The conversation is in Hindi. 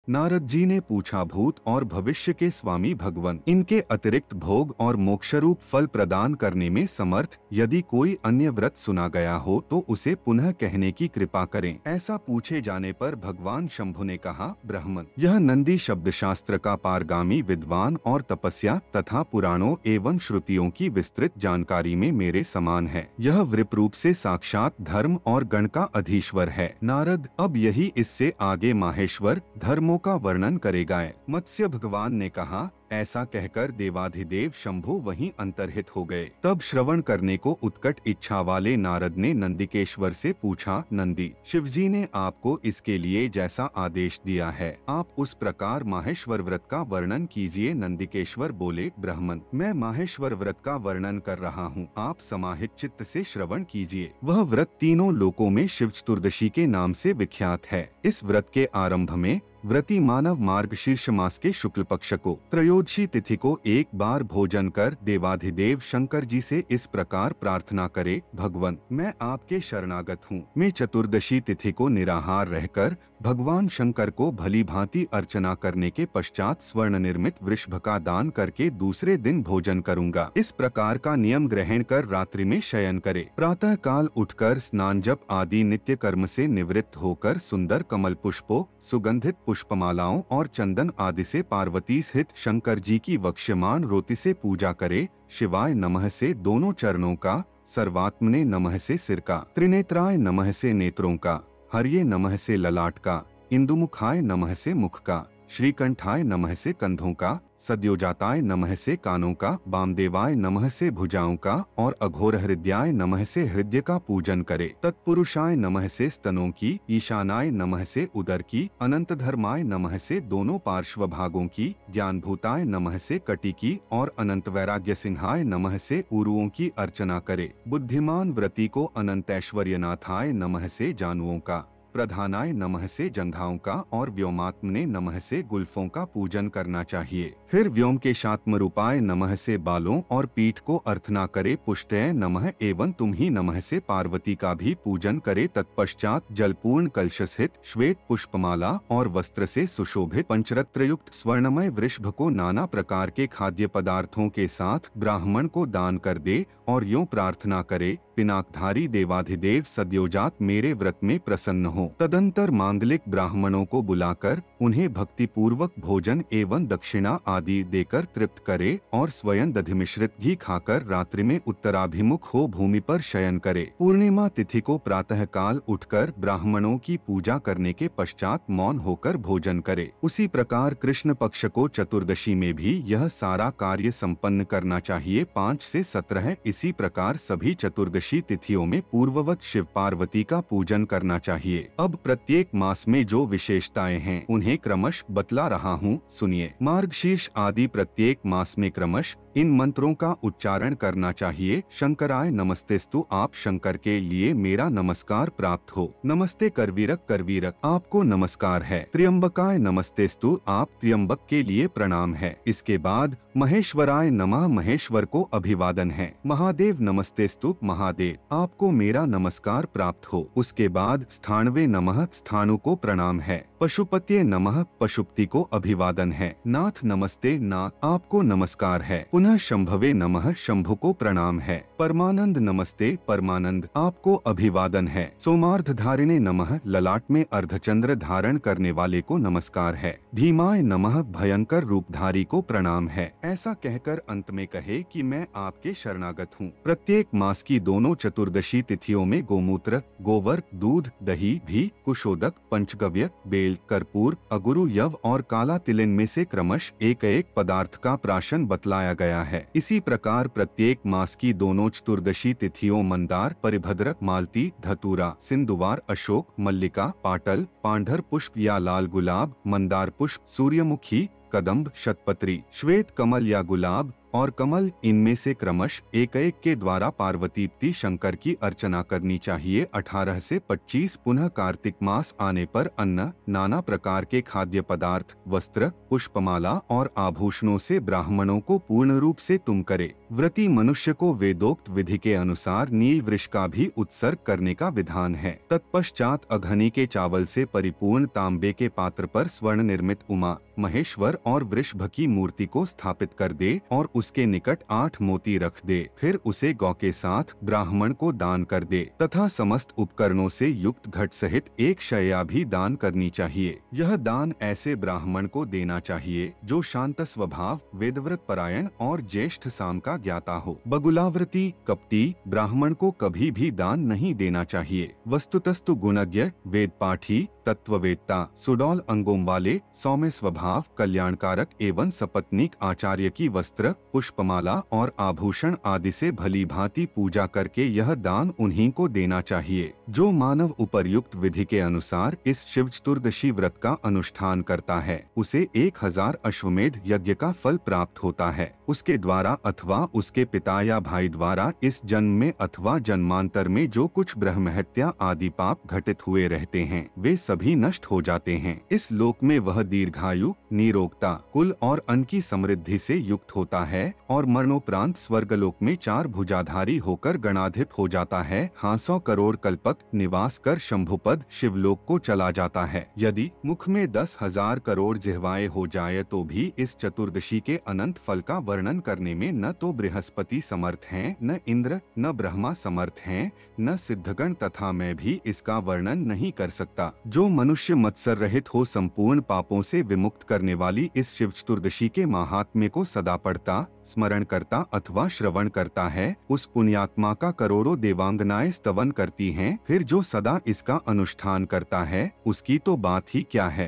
नारद जी ने पूछा, भूत और भविष्य के स्वामी भगवान इनके अतिरिक्त भोग और मोक्षरूप फल प्रदान करने में समर्थ यदि कोई अन्य व्रत सुना गया हो तो उसे पुनः कहने की कृपा करें। ऐसा पूछे जाने पर भगवान शंभु ने कहा, ब्राह्मण, यह नंदी शब्द शास्त्र का पारगामी विद्वान और तपस्या तथा पुराणों एवं श्रुतियों की विस्तृत जानकारी में मेरे समान है। यह विप्ररूप से साक्षात धर्म और गण का अधीश्वर है। नारद, अब यही इससे आगे माहेश्वर धर्मों का वर्णन करेगा। मत्स्य भगवान ने कहा। ऐसा कहकर देवाधिदेव शंभु वहीं अंतर्हित हो गए। तब श्रवण करने को उत्कट इच्छा वाले नारद ने नंदिकेश्वर से पूछा, नंदी, शिवजी ने आपको इसके लिए जैसा आदेश दिया है आप उस प्रकार माहेश्वर व्रत का वर्णन कीजिए। नंदिकेश्वर बोले, ब्राह्मण, मैं माहेश्वर व्रत का वर्णन कर रहा हूँ, आप समाहित चित्त से श्रवण कीजिए। वह व्रत तीनों लोकों में शिव चतुर्दशी के नाम से विख्यात है। इस व्रत के आरंभ में व्रती मानव मार्गशीर्ष मास के शुक्ल पक्ष को त्रयोदशी तिथि को एक बार भोजन कर देवाधिदेव शंकर जी से इस प्रकार प्रार्थना करे, भगवान, मैं आपके शरणागत हूँ। मैं चतुर्दशी तिथि को निराहार रहकर भगवान शंकर को भली भांति अर्चना करने के पश्चात स्वर्ण निर्मित वृषभ का दान करके दूसरे दिन भोजन करूंगा। इस प्रकार का नियम ग्रहण कर रात्रि में शयन करे। प्रातः काल उठकर स्नान जप आदि नित्य कर्म से निवृत्त होकर सुंदर कमल पुष्पों, सुगंधित पुष्पमालाओं और चंदन आदि से पार्वती सहित शंकर जी की वक्ष्यमान रोति से पूजा करे। शिवाय नमः से दोनों चरणों का, सर्वात्मने नमः से सिर का, त्रिनेत्राय नमः से नेत्रों का, हर्ये नमः से ललाट का, इंदुमुखाय नमः से मुख का, श्रीकंठाय नमः से कंधों का, सद्योजाताय नमः से कानों का, वामदेवाय नमः से भुजाओं का और अघोर हृदयाय नमः से हृदय का पूजन करे। तत्पुरुषाय नमः से स्तनों की, ईशानाय नमः से उदर की, अनंत धर्माय नमः से दोनों पार्श्व भागों की, ज्ञानभूताय नमः से कटी की और अनंत वैराग्य सिंहाय नमः से उरुओं की अर्चना करे। बुद्धिमान व्रती को अनंत ऐश्वर्यनाथाय नमः से जानुओं का, प्रधानाय नमः से जंघाओं का और व्योमात्मने नमः से गुल्फों का पूजन करना चाहिए। फिर व्योम के शात्म रूपाय नमः से बालों और पीठ को अर्चना करे। पुष्टय नमः एवं तुम ही नमः से पार्वती का भी पूजन करे। तत्पश्चात जलपूर्ण कलश सहित श्वेत पुष्पमाला और वस्त्र से सुशोभित पंचरत्न युक्त स्वर्णमय वृषभ को नाना प्रकार के खाद्य पदार्थों के साथ ब्राह्मण को दान कर दे और यूं प्रार्थना करे, पिनाकधारी देवाधिदेव सद्योजात मेरे व्रत में प्रसन्न हो। तदंतर मांगलिक ब्राह्मणों को बुलाकर उन्हें भक्ति पूर्वक भोजन एवं दक्षिणा आदि देकर तृप्त करे और स्वयं दधि मिश्रित घी खाकर रात्रि में उत्तराभिमुख हो भूमि पर शयन करे। पूर्णिमा तिथि को प्रातः काल उठकर ब्राह्मणों की पूजा करने के पश्चात मौन होकर भोजन करे। उसी प्रकार कृष्ण पक्ष को चतुर्दशी में भी यह सारा कार्य संपन्न करना चाहिए। 5 से 17 इसी प्रकार सभी चतुर्दशी तिथियों में पूर्ववत शिव पार्वती का पूजन करना चाहिए। अब प्रत्येक मास में जो विशेषताएं हैं उन्हें क्रमश बतला रहा हूँ, सुनिए। मार्गशीर्ष आदि प्रत्येक मास में क्रमश इन मंत्रों का उच्चारण करना चाहिए। शंकराय नमस्तेस्तु, आप शंकर के लिए मेरा नमस्कार प्राप्त हो। नमस्ते करवीरक करवीरक, आपको नमस्कार है। त्र्यंबकाय नमस्तेस्तु, आप त्र्यंबक के लिए प्रणाम है। इसके बाद महेश्वराय नमः, महेश्वर को अभिवादन है। महादेव नमस्तेस्तु, महादेव आपको मेरा नमस्कार प्राप्त हो। उसके बाद स्थाणवे नमः, स्थाणु को प्रणाम है। पशुपते नमः, पशुपति को अभिवादन है। नाथ नमस्ते, नाथ आपको नमस्कार है। पुनः शंभवे नमः, शंभु को प्रणाम है। परमानंद नमस्ते, परमानंद आपको अभिवादन है। सोमार्ध धारिणे नमः, ललाट में अर्धचंद्र धारण करने वाले को नमस्कार है। भीमाय नमः, भयंकर रूपधारी को प्रणाम है। ऐसा कहकर अंत में कहे कि मैं आपके शरणागत हूँ। प्रत्येक मास की दोनों चतुर्दशी तिथियों में गोमूत्र, गोवर, दूध, दही, घी, कुशोदक, पंचगव्य, बेल, कर्पूर, अगुरु, यव और काला तिलिन में से क्रमश एक एक पदार्थ का प्राशन बतलाया गया है। इसी प्रकार प्रत्येक मास की दोनों चतुर्दशी तिथियों मंदार, परिभद्रक, मालती, धतूरा, सिंधुवार, अशोक, मल्लिका, पाटल, पांढर पुष्प या लाल गुलाब, मंदार पुष्प, सूर्यमुखी, कदम्ब, शतपत्री, श्वेत कमल या गुलाब, और कमल, इनमें से क्रमश एक एक के द्वारा पार्वतीप्ति शंकर की अर्चना करनी चाहिए। 18 से 25 पुनः कार्तिक मास आने पर अन्न, नाना प्रकार के खाद्य पदार्थ, वस्त्र, पुष्पमाला और आभूषणों से ब्राह्मणों को पूर्ण रूप से तुम करे। व्रती मनुष्य को वेदोक्त विधि के अनुसार नील वृक्ष का भी उत्सर्ग करने का विधान है। तत्पश्चात अघनी के चावल से परिपूर्ण तांबे के पात्र पर स्वर्ण निर्मित उमा, महेश्वर और वृषभ की मूर्ति को स्थापित कर दे और उसके निकट 8 मोती रख दे। फिर उसे गौ के साथ ब्राह्मण को दान कर दे तथा समस्त उपकरणों से युक्त घट सहित एक शैया भी दान करनी चाहिए। यह दान ऐसे ब्राह्मण को देना चाहिए जो शांत स्वभाव, वेदव्रत परायण और ज्येष्ठ साम का ज्ञाता हो। बगुलाव्रती, कपटी ब्राह्मण को कभी भी दान नहीं देना चाहिए। वस्तुतस्तु गुणज्ञ, वेद पाठी, तत्ववेत्ता, सुडौल अंगों वाले, सौम्य स्वभाव, कल्याणकारक एवं सपत्नीक आचार्य की वस्त्र, पुष्पमाला और आभूषण आदि से भली भांति पूजा करके यह दान उन्हीं को देना चाहिए। जो मानव उपर्युक्त विधि के अनुसार इस शिव चतुर्दशी व्रत का अनुष्ठान करता है, उसे 1000 अश्वमेध यज्ञ का फल प्राप्त होता है। उसके द्वारा अथवा उसके पिता या भाई द्वारा इस जन्म में अथवा जन्मांतर में जो कुछ ब्रह्महत्या आदि पाप घटित हुए रहते हैं, वे सभी नष्ट हो जाते हैं। इस लोक में वह दीर्घायु, निरोगता, कुल और अन्न की समृद्धि से युक्त होता है और मरणोपरांत स्वर्गलोक में 4 भुजाधारी होकर गणाधिप हो जाता है। 100 करोड़ कल्पक निवास कर शंभुपद शिवलोक को चला जाता है। यदि मुख में 10,000 करोड़ जिह्वाएं हो जाए तो भी इस चतुर्दशी के अनंत फल का वर्णन करने में न तो बृहस्पति समर्थ हैं, न इंद्र, न ब्रह्मा समर्थ हैं, न सिद्धगण, तथा मैं भी इसका वर्णन नहीं कर सकता। जो मनुष्य मत्सर रहित हो संपूर्ण पापों से विमुक्त करने वाली इस शिव चतुर्दशी के महात्म्य को सदा पढ़ता, स्मरण करता अथवा श्रवण करता है, उस पुण्यात्मा का करोड़ों देवांगनाएं स्तवन करती हैं। फिर जो सदा इसका अनुष्ठान करता है, उसकी तो बात ही क्या है।